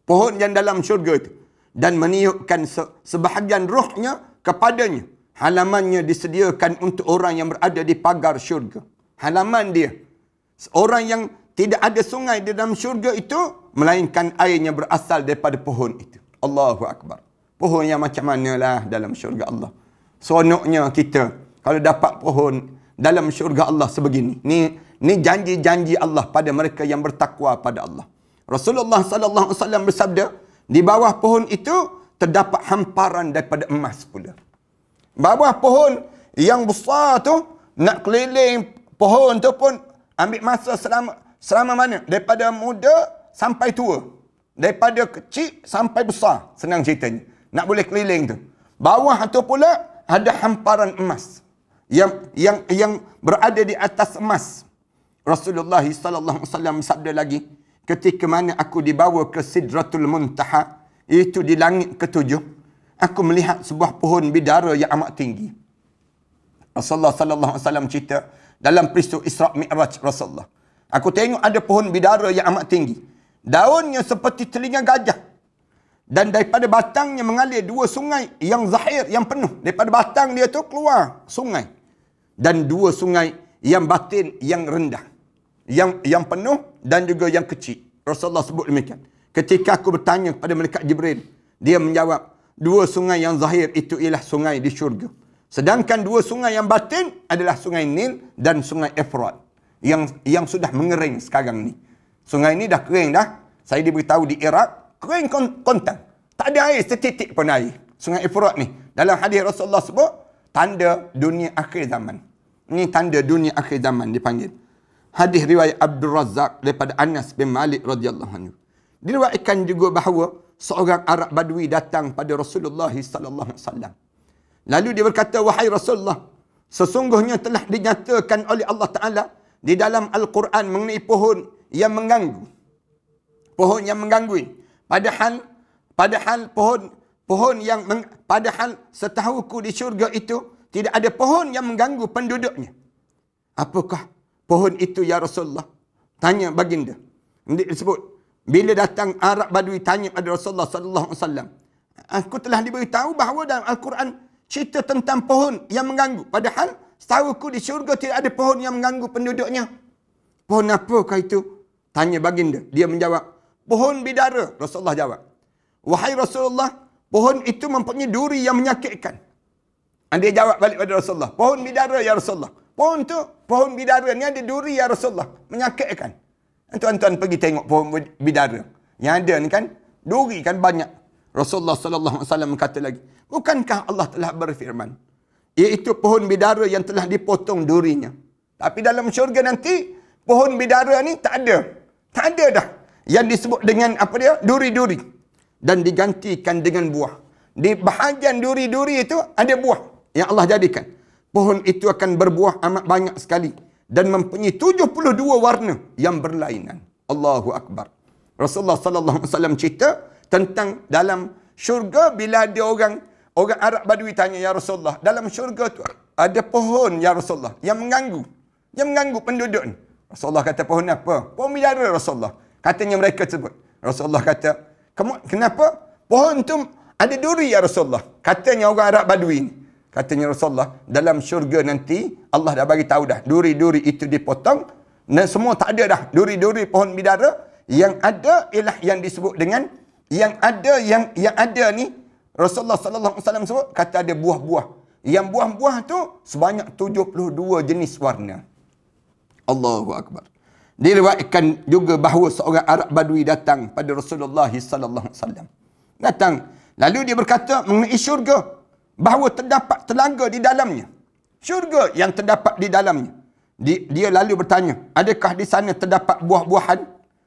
pohon yang dalam syurga itu, dan meniupkan sebahagian rohnya kepadanya. Halamannya disediakan untuk orang yang berada di pagar syurga. Halaman dia, orang yang tidak ada sungai di dalam syurga itu, melainkan airnya berasal daripada pohon itu. Allahu Akbar. Pohon yang macam manalah dalam syurga Allah. Seronoknya kita kalau dapat pohon dalam syurga Allah sebegini. Ni janji-janji Allah pada mereka yang bertakwa pada Allah. Rasulullah sallallahu alaihi wasallam bersabda, di bawah pohon itu terdapat hamparan daripada emas pula. Bawah pohon yang besar tu, nak keliling pohon tu pun ambil masa selama mana? Daripada muda sampai tua. Daripada kecil sampai besar. Senang ceritanya. Nak boleh keliling tu. Bawah tu pula ada hamparan emas yang berada di atas emas. Rasulullah sallallahu alaihi wasallam sabda lagi, ketika mana aku dibawa ke Sidratul Muntaha, iaitu di langit ketujuh, aku melihat sebuah pohon bidara yang amat tinggi. Rasulullah sallallahu alaihi wasallam cerita dalam peristiwa Isra' Mi'raj Rasulullah. Aku tengok ada pohon bidara yang amat tinggi. Daunnya seperti telinga gajah. Dan daripada batangnya mengalir dua sungai yang zahir, yang penuh. Daripada batang dia tu keluar sungai. Dan dua sungai yang batin, yang rendah. Yang penuh dan juga yang kecil. Rasulullah sebut demikian. Ketika aku bertanya kepada malaikat Jibril, dia menjawab, dua sungai yang zahir itu ialah sungai di syurga. Sedangkan dua sungai yang batin adalah sungai Nil dan sungai Efrat. Yang sudah mengering sekarang ni. Sungai ni dah kering dah. Saya diberitahu di Iraq, kering kontan. Tak ada air setitik pun air. Sungai Efrat ni. Dalam hadis Rasulullah sebut, tanda dunia akhir zaman. Ini tanda dunia akhir zaman dipanggil. Hadis riwayat Abdul Razak daripada Anas bin Malik radhiyallahu anhu. Diriwayatkan juga bahawa seorang Arab Badui datang pada Rasulullah sallallahu alaihi wasallam. Lalu dia berkata, wahai Rasulullah, sesungguhnya telah dinyatakan oleh Allah Taala di dalam Al-Quran mengenai pohon yang mengganggu. Pohon yang mengganggu ini. Padahal padahal setahuku di syurga itu tidak ada pohon yang mengganggu penduduknya. Apakah pohon itu ya Rasulullah? Tanya baginda. Ini disebut, bila datang Arab Badui tanya pada Rasulullah sallallahu alaihi wasallam, aku telah diberitahu bahawa dalam Al-Quran cerita tentang pohon yang mengganggu. Padahal setahuku di syurga tidak ada pohon yang mengganggu penduduknya. Pohon apakah itu? Tanya baginda. Dia menjawab, pohon bidara. Rasulullah jawab, wahai Rasulullah, pohon itu mempunyai duri yang menyakitkan. Dia jawab balik pada Rasulullah, pohon bidara ya Rasulullah. Pohon bidara ni ada duri ya Rasulullah, menyakitkan. Tuan-tuan pergi tengok pohon bidara. Yang ada ni kan, duri kan banyak. Rasulullah sallallahu alaihi wasallam kata lagi, bukankah Allah telah berfirman, iaitu pohon bidara yang telah dipotong durinya. Tapi dalam syurga nanti, pohon bidara ni tak ada. Tak ada dah. Yang disebut dengan apa dia? Duri-duri. Dan digantikan dengan buah. Di bahagian duri-duri itu ada buah yang Allah jadikan. Pohon itu akan berbuah amat banyak sekali. Dan mempunyai 72 warna yang berlainan. Allahu Akbar. Rasulullah sallallahu alaihi wasallam cerita tentang dalam syurga bila ada orang Arab Badui tanya, ya Rasulullah, dalam syurga tu ada pohon ya Rasulullah yang mengganggu penduduk ni. Rasulullah kata, pohon apa? Pohon bidara Rasulullah. Katanya mereka sebut. Rasulullah kata, kenapa? Pohon tu ada duri ya Rasulullah. Katanya orang Arab Badui ni. Katanya Rasulullah, dalam syurga nanti Allah dah bagi tahu dah, duri-duri itu dipotong dan semua tak ada dah duri-duri pohon bidara. Yang ada ialah yang disebut dengan yang ada ni Rasulullah sallallahu alaihi wasallam sebut, kata ada buah-buah. Yang buah-buah tu sebanyak 72 jenis warna. Allahu Akbar. Diriwayatkan juga bahawa seorang Arab Badui datang pada Rasulullah sallallahu alaihi wasallam. Datang, lalu dia berkata mengenai syurga, bahawa terdapat telaga di dalamnya. Syurga yang terdapat di dalamnya. Dia lalu bertanya, adakah di sana terdapat buah-buahan?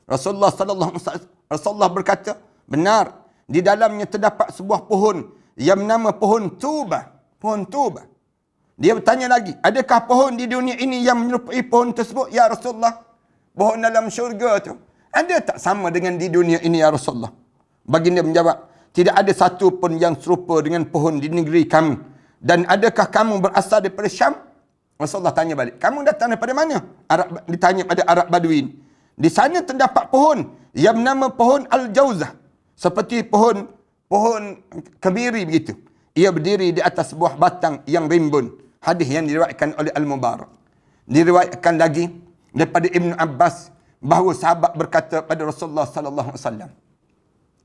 Rasulullah berkata, benar. Di dalamnya terdapat sebuah pohon yang bernama pohon tuba. Pohon tuba. Dia bertanya lagi, adakah pohon di dunia ini yang menyerupai pohon tersebut ya Rasulullah? Pohon dalam syurga tu ada tak sama dengan di dunia ini ya Rasulullah? Baginda menjawab, tidak ada satu pun yang serupa dengan pohon di negeri kami. Dan adakah kamu berasal daripada Syam? Rasulullah tanya balik, kamu datang daripada mana? Ditanya pada Arab Badui. Di sana terdapat pohon yang bernama pohon Al-Jauzah. Seperti pohon kemiri begitu. Ia berdiri di atas sebuah batang yang rimbun. Hadis yang diriwayatkan oleh Al-Mubarak. Diriwayatkan lagi daripada Ibn Abbas bahawa sahabat berkata pada Rasulullah sallallahu alaihi wasallam.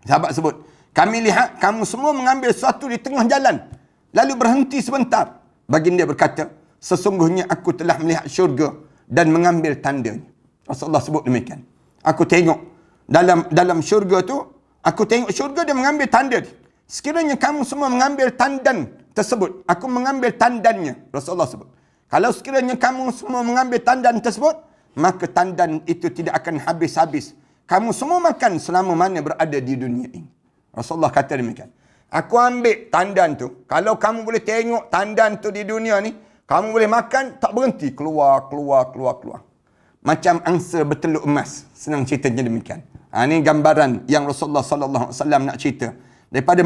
Sahabat sebut, kami lihat kamu semua mengambil sesuatu di tengah jalan, lalu berhenti sebentar. Baginda berkata, sesungguhnya aku telah melihat syurga dan mengambil tandanya. Rasulullah sebut demikian. Aku tengok dalam syurga tu, aku tengok syurga dan mengambil tanda. Sekiranya kamu semua mengambil tandan tersebut, aku mengambil tandannya. Rasulullah sebut, kalau sekiranya kamu semua mengambil tandan tersebut, maka tandan itu tidak akan habis-habis. Kamu semua makan selama mana berada di dunia ini. Rasulullah kata demikian. Aku ambil tandan tu. Kalau kamu boleh tengok tandan tu di dunia ni, kamu boleh makan, tak berhenti. Keluar. Macam angsa bertelur emas. Senang ceritanya demikian. Ini gambaran yang Rasulullah sallallahu alaihi wasallam nak cerita. Daripada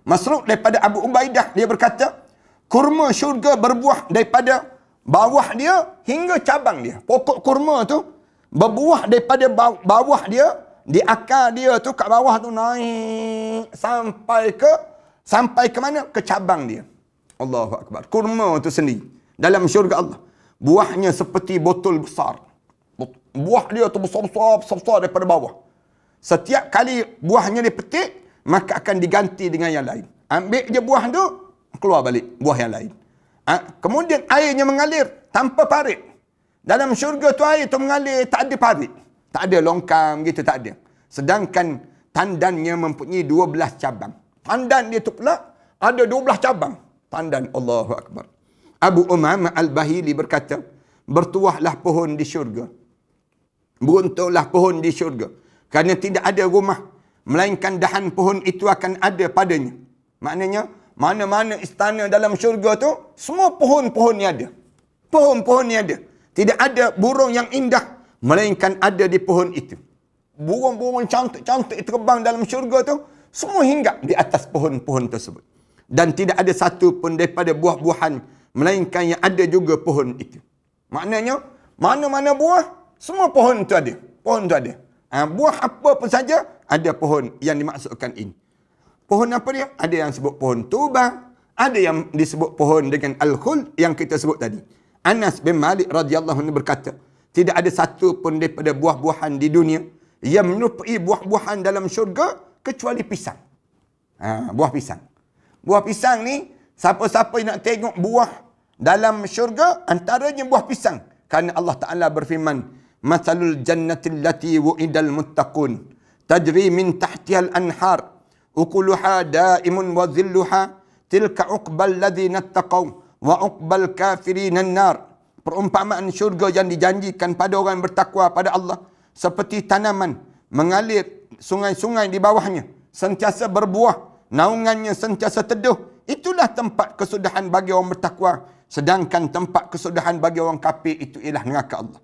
Masruq daripada Abu Ubaidah, dia berkata, kurma syurga berbuah daripada bawah dia hingga cabang dia. Pokok kurma tu berbuah daripada bawah dia, di akar dia tu kat bawah tu naik sampai ke mana? Ke cabang dia. Allahu Akbar. Kurma tu sendiri dalam syurga Allah. Buahnya seperti botol besar. buah dia tu besar-besar daripada bawah. Setiap kali buahnya dipetik, maka akan diganti dengan yang lain. Ambil je buah tu, keluar balik buah yang lain. Kemudian airnya mengalir tanpa parit. Dalam syurga tu air tu mengalir, tak ada parit. Tak ada longkang gitu, tak ada. Sedangkan tandannya mempunyai 12 cabang. Tandan dia tu pula ada 12 cabang. Tandan, Allahu Akbar. Abu Umamah Al-Bahili berkata, bertuahlah pohon di syurga. Beruntunglah pohon di syurga. Kerana tidak ada rumah, melainkan dahan pohon itu akan ada padanya. Maknanya, mana-mana istana dalam syurga tu, semua pohon-pohonnya ada. Pohon-pohonnya ada. Tidak ada burung yang indah, melainkan ada di pohon itu. Burung-burung cantik-cantik terbang dalam syurga tu, semua hinggap di atas pohon-pohon tersebut. Dan tidak ada satu pun daripada buah-buahan, melainkan yang ada juga pohon itu. Maknanya, mana-mana buah, semua pohon tu ada. Pohon tu ada. Buah apa pun saja, ada pohon yang dimaksudkan ini. Pohon apa dia? Ada yang sebut pohon tuba, ada yang disebut pohon dengan al-khul yang kita sebut tadi. Anas bin Malik radhiyallahu anhu berkata, tidak ada satu pun daripada buah-buahan di dunia yang menyerupai buah-buahan dalam syurga kecuali pisang. Buah pisang. Buah pisang ni, siapa-siapa yang nak tengok buah dalam syurga, antaranya buah pisang. Kerana Allah Ta'ala berfirman, Mathalul jannati allati wu'idal muttaqun, tajri min tahtihal anhar, ukuluha daimun wa zilluha, tilka uqbal ladhina attaqaw, wa uqbal kafirinan nar. Perumpamaan syurga yang dijanjikan pada orang bertakwa pada Allah, seperti tanaman mengalir sungai-sungai di bawahnya, sentiasa berbuah, naungannya sentiasa teduh. Itulah tempat kesudahan bagi orang bertakwa. Sedangkan tempat kesudahan bagi orang kafir itu ialah neraka Allah.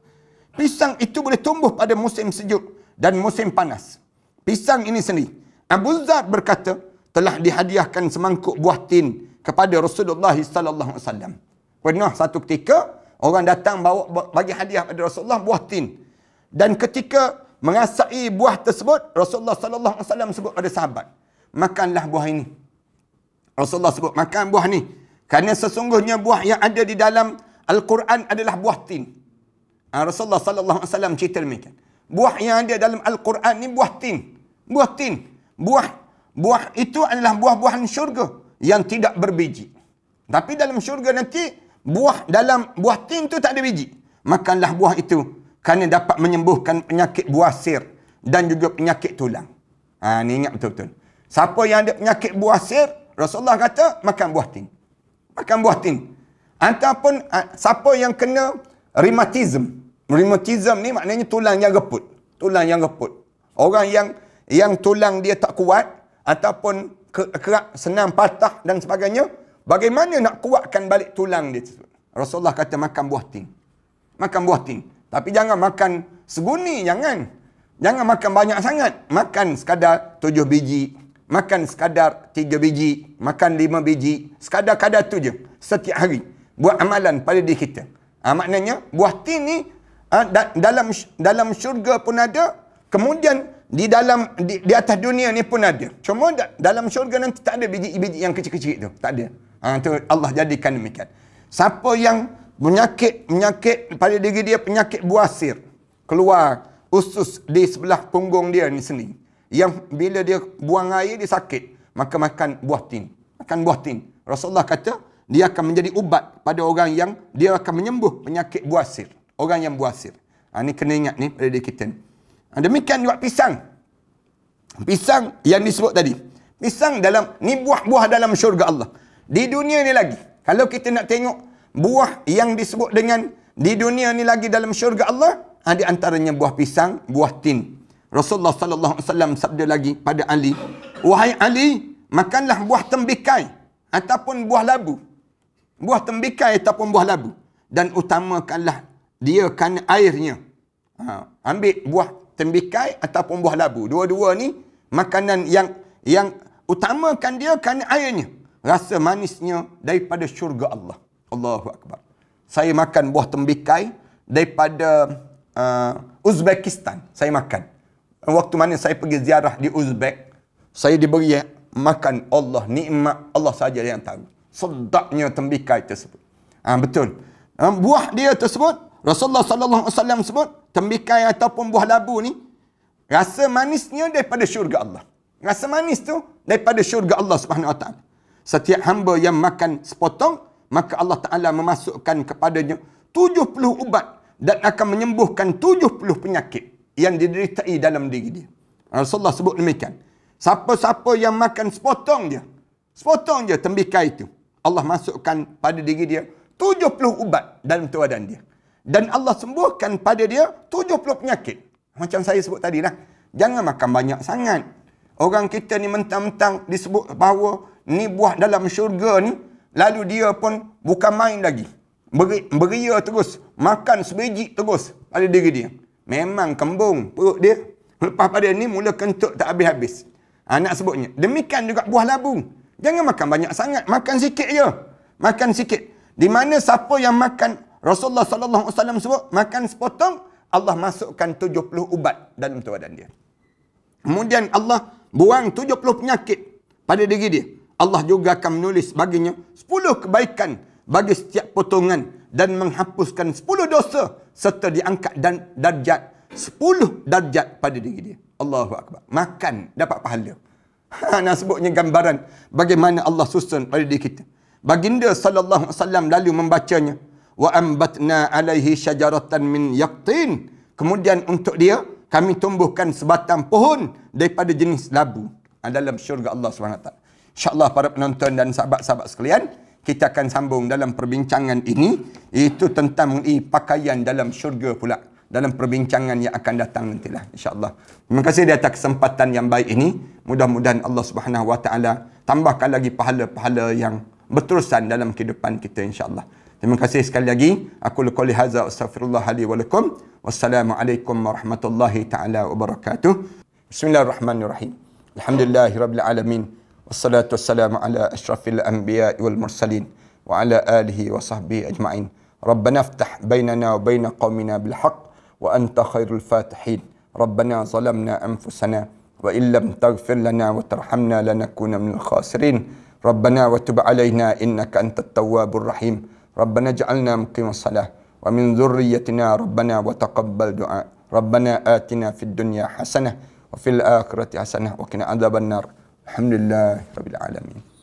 Pisang itu boleh tumbuh pada musim sejuk dan musim panas. Pisang ini sendiri, Abu Zar berkata, telah dihadiahkan semangkuk buah tin kepada Rasulullah sallallahu alaihi wasallam. Pernah satu ketika orang datang bawa bagi hadiah kepada Rasulullah buah tin. Dan ketika mengasai buah tersebut, Rasulullah sallallahu alaihi wasallam sebut pada sahabat, makanlah buah ini. Rasulullah sebut, makan buah ni. Kerana sesungguhnya buah yang ada di dalam Al-Quran adalah buah tin. Rasulullah sallallahu alaihi wasallam cerita demikian. Buah yang ada dalam Al-Quran ni buah tin. Buah tin. Buah itu adalah buah-buahan syurga yang tidak berbiji. Tapi dalam syurga nanti, dalam buah tin tu tak ada biji. Makanlah buah itu kerana dapat menyembuhkan penyakit buasir dan juga penyakit tulang. Ni ingat betul-betul. Siapa yang ada penyakit buasir, Rasulullah kata, makan buah tin. Makan buah tin. Ataupun siapa yang kena rheumatism. Rheumatism ni maknanya tulang yang reput. Tulang yang reput. Orang yang tulang dia tak kuat, ataupun kerak senang patah dan sebagainya, bagaimana nak kuatkan balik tulang dia tersebut? Rasulullah kata makan buah tin. Makan buah tin. Tapi jangan makan seguni, jangan. Jangan makan banyak sangat. Makan sekadar 7 biji. Makan sekadar 3 biji. Makan 5 biji. Sekadar-kadar tu je. Setiap hari. Buat amalan pada diri kita. Maknanya, buah tin ni, dalam syurga pun ada. Kemudian, di atas dunia ni pun ada. Cuma dalam syurga nanti tak ada biji-biji yang kecil-kecil tu. Tak ada. Tu Allah jadikan demikian. Siapa yang penyakit pada diri dia, penyakit buasir, keluar usus di sebelah punggung dia ni sendiri, yang bila dia buang air dia sakit, maka makan buah tin. Makan buah tin. Rasulullah kata dia akan menjadi ubat pada orang yang dia akan menyembuh penyakit buasir. Orang yang buasir. Ni kena ingat ni pada diri kita ni. Demikian juga pisang. Pisang yang disebut tadi. Pisang ni buah-buah dalam syurga Allah. Di dunia ni lagi, kalau kita nak tengok buah yang disebut dengan di dunia ni lagi dalam syurga Allah, di antaranya buah pisang, buah tin. Rasulullah sallallahu alaihi wasallam sabda lagi pada Ali, wahai Ali, makanlah buah tembikai ataupun buah labu. Buah tembikai ataupun buah labu, dan utamakanlah dia kerana airnya. Ambil buah tembikai ataupun buah labu. Dua-dua ni makanan yang utamakan dia kerana airnya. Rasa manisnya daripada syurga Allah. Allahu Akbar. Saya makan buah tembikai daripada Uzbekistan. Saya makan. Waktu mana saya pergi ziarah di Uzbek, saya diberi makan. Allah, nikmat Allah saja yang tahu. Sedapnya tembikai tersebut. Betul. Buah dia tersebut, Rasulullah sallallahu alaihi wasallam sebut, tembikai ataupun buah labu ni, rasa manisnya daripada syurga Allah. Rasa manis tu daripada syurga Allah Subhanahu Wa Taala. Setiap hamba yang makan sepotong, maka Allah Ta'ala memasukkan kepadanya 70 ubat dan akan menyembuhkan 70 penyakit yang dideritai dalam diri dia. Rasulullah sebut demikian. Siapa-siapa yang makan sepotong je tembikai itu, Allah masukkan pada diri dia 70 ubat dalam tubuh badan dia. Dan Allah sembuhkan pada dia 70 penyakit. Macam saya sebut tadi lah. Jangan makan banyak sangat. Orang kita ni mentang-mentang disebut bahawa ni buah dalam syurga ni, lalu dia pun bukan main lagi. Beria terus. Makan sebiji terus pada diri dia. Memang kembung perut dia. Lepas pada ni mula kentut tak habis-habis. Nak sebutnya. Demikian juga buah labu. Jangan makan banyak sangat. Makan sikit je. Makan sikit. Di mana siapa yang makan, Rasulullah sallallahu alaihi wasallam sebut, makan sepotong, Allah masukkan 70 ubat dalam tubuh badan dia. Kemudian Allah buang 70 penyakit pada diri dia. Allah juga akan menulis baginya 10 kebaikan bagi setiap potongan dan menghapuskan 10 dosa serta diangkat dan darjat 10 darjat pada diri dia. Allahu Akbar. Makan dapat pahala. Nak sebutnya gambaran bagaimana Allah susun pada diri kita. Baginda sallallahu alaihi wasallam lalu membacanya, wa ambatna alaihi syajaratan min yaqtin. Kemudian untuk dia kami tumbuhkan sebatang pohon daripada jenis labu dalam syurga Allah SWT. InsyaAllah para penonton dan sahabat-sahabat sekalian, kita akan sambung dalam perbincangan ini, iaitu tentang pakaian dalam syurga pula, dalam perbincangan yang akan datang nantilah, insyaAllah. Terima kasih di atas kesempatan yang baik ini. Mudah-mudahan Allah SWT tambahkan lagi pahala-pahala yang berterusan dalam kehidupan kita, insyaAllah. Terima kasih sekali lagi. Aku qouli hadza astaghfirullah li wa lakum. Wassalamualaikum warahmatullahi taala wabarakatuh. Bismillahirrahmanirrahim. Alhamdulillahirabbil alamin. Wassalatu wassalamu ala asyrafil anbiya'i wal mursalin wa ala alihi wa sahbihi ajma'in. Rabbana iftah bainana wa bain qaumina bil haqq wa anta khairul fatihin. Rabbana zalamna anfusana wa illam taghfir lana wa tarhamna lanakuna minal khasirin. Rabbana wa tub alaina innaka antat tawwabur rahim. ربنا اجعلنا مقيم الصلاة ومن ذريتنا ربنا وتقبل دعاء ربنا آتنا في الدنيا حسنة وفي الآخرة حسنة وقنا عذاب النار الحمد لله رب العالمين.